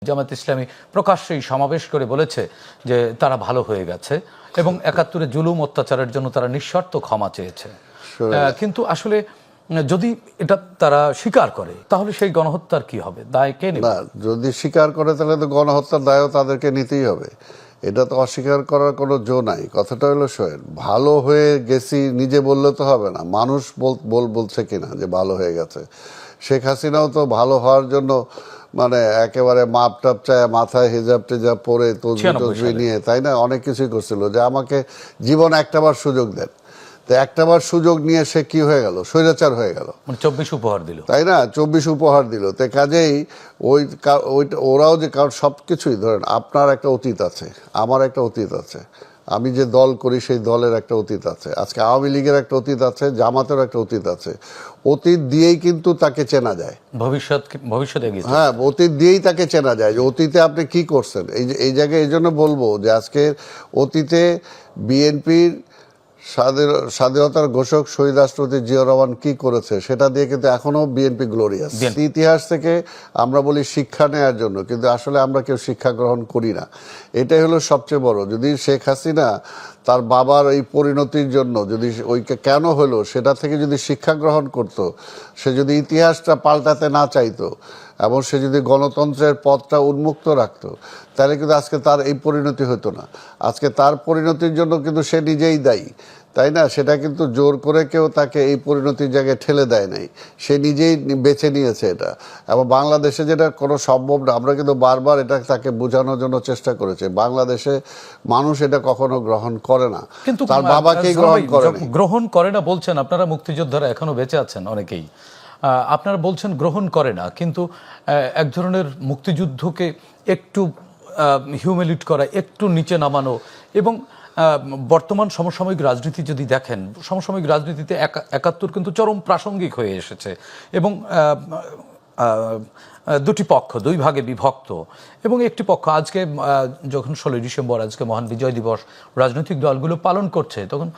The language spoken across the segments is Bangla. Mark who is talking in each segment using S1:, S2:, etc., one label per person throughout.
S1: জামায়াত ইসলামী প্রকাশ্যেই সমাবেশ করে বলেছে যে তারা ভালো হয়ে গেছে এবং ৭১-এ জুলুম অত্যাচারের জন্য তারা নিঃশর্ত ক্ষমা চেয়েছে। কিন্তু আসলে যদি এটা তারা স্বীকার করে তাহলে সেই গণহত্যার কি হবে, দায় কে নেবে?
S2: না, যদি স্বীকার করে তাহলে তো গণহত্যার দায়ও তাদেরকে নিতেই হবে। এটা তো অস্বীকার করার কোনো জো নাই। কথাটা হলো শোয়েন, ভালো হয়ে গেছি নিজে বললে তো হবে না, মানুষ বলছে কিনা যে ভালো হয়ে গেছে। শেখ হাসিনাও তো ভালো হওয়ার জন্য মানে একেবারে মাপ টাপ চায়, মাথায় হিজাব টিজাব পরে তসবি নিয়ে, তাই না, অনেক কিছুই করছিল যে আমাকে জীবন একটাবার সুযোগ দেন। তো একটাবার সুযোগ নিয়ে সে কি হয়ে গেল, স্বৈরাচার হয়ে গেল,
S1: 24 উপহার দিল,
S2: তাই না, 24 উপহার দিল। তো কাজেই ওরাও যে কারণ সব কিছুই ধরেন, আপনার একটা অতীত আছে, আমার একটা অতীত আছে, আমি যে দল করি সেই দলের একটা অতীত আছে, আজকে আওয়ামী লীগের একটা অতীত আছে, জামাতের একটা অতীত আছে। অতীত দিয়েই কিন্তু তাকে চেনা যায়,
S1: ভবিষ্যতে
S2: হ্যাঁ, অতীত দিয়েই তাকে চেনা যায় যে অতীতে আপনি কি করছেন। এই জায়গায় এই জন্য বলবো যে আজকে অতীতে বিএনপির স্বাধীনতার ঘোষক শহীদ রাষ্ট্রপতি জিয়া রহমান কি করেছে সেটা দিয়ে কিন্তু এখনো বিএনপি গ্লোরিয়াস। ইতিহাস থেকে আমরা বলি শিক্ষা নেওয়ার জন্য, কিন্তু আসলে আমরা কেউ শিক্ষা গ্রহণ করি না। এটাই হলো সবচেয়ে বড়। যদি শেখ হাসিনা তার বাবার এই পরিণতির জন্য যদি ওইকে কেন হলো সেটা থেকে যদি শিক্ষা গ্রহণ করত, সে যদি ইতিহাসটা পাল্টাতে না চাইতো এবং সে যদি গণতন্ত্রের পথটা উন্মুক্ত রাখতো, তাহলে কিন্তু আজকে তার এই পরিণতি হতো না। আজকে তার পরিণতির জন্য কিন্তু সে নিজেই দায়ী, তাই না? সেটা কিন্তু জোর করে কেউ তাকে এই পরিণতির জায়গায় ঠেলে দেয় নাই, সে নিজেই বেছে নিয়েছে এটা। এবং বাংলাদেশে যেটা কোনো সম্ভব না, আমরা কিন্তু বারবার এটা তাকে বোঝানোর জন্য চেষ্টা করেছি, বাংলাদেশে মানুষ এটা কখনো গ্রহণ করে না,
S1: কিন্তু
S2: তার বাবাকেই
S1: গ্রহণ করে না বলছেন আপনারা, মুক্তিযোদ্ধারা এখনো বেঁচে আছেন অনেকেই, আপনারা বলছেন গ্রহণ করে না, কিন্তু এক ধরনের মুক্তিযুদ্ধকে একটু হিউমিলিট করা, একটু নিচে নামানো এবং বর্তমান সমসাময়িক রাজনীতি যদি দেখেন, সমসাময়িক রাজনীতিতে ৭১ কিন্তু চরম প্রাসঙ্গিক হয়ে এসেছে এবং দুটি পক্ষ দুই ভাগে বিভক্ত। এবং একটি পক্ষ আজকে যখন 16 ডিসেম্বর আজকে মহান বিজয় দিবস রাজনৈতিক দলগুলো পালন করছে, তখন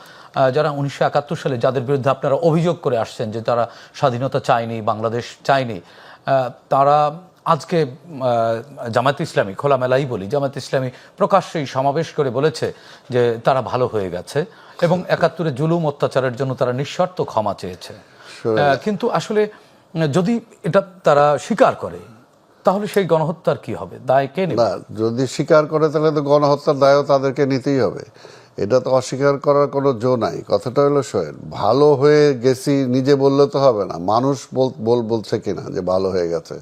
S1: যারা 1971 সালে যাদের বিরুদ্ধে আপনারা অভিযোগ করে আসছেন যে তারা স্বাধীনতা চায়নি, বাংলাদেশ চায়নি, তারা আজকে জামায়াত ইসলামী, খোলামেলাই বলি, জামায়াত ইসলামী প্রকাশ্যেই সমাবেশ করে বলেছে যে তারা ভালো হয়ে গেছে এবং ৭১-এ জুলুম অত্যাচারের জন্য তারা নিঃশর্ত ক্ষমা চেয়েছে। কিন্তু আসলে যদি এটা তারা স্বীকার করে তাহলে সেই গণহত্যার কি হবে, দায় কে নেবে?
S2: না, যদি স্বীকার করে তাহলে তো গণহত্যার দায়ও তাদেরকে নিতেই হবে। এটা তো অস্বীকার করার কোনো জো নাই। কথাটা হলো শোয়েন, ভালো হয়ে গেছি নিজে বললে তো হবে না, মানুষ বলছে কিনা যে ভালো হয়ে গেছে।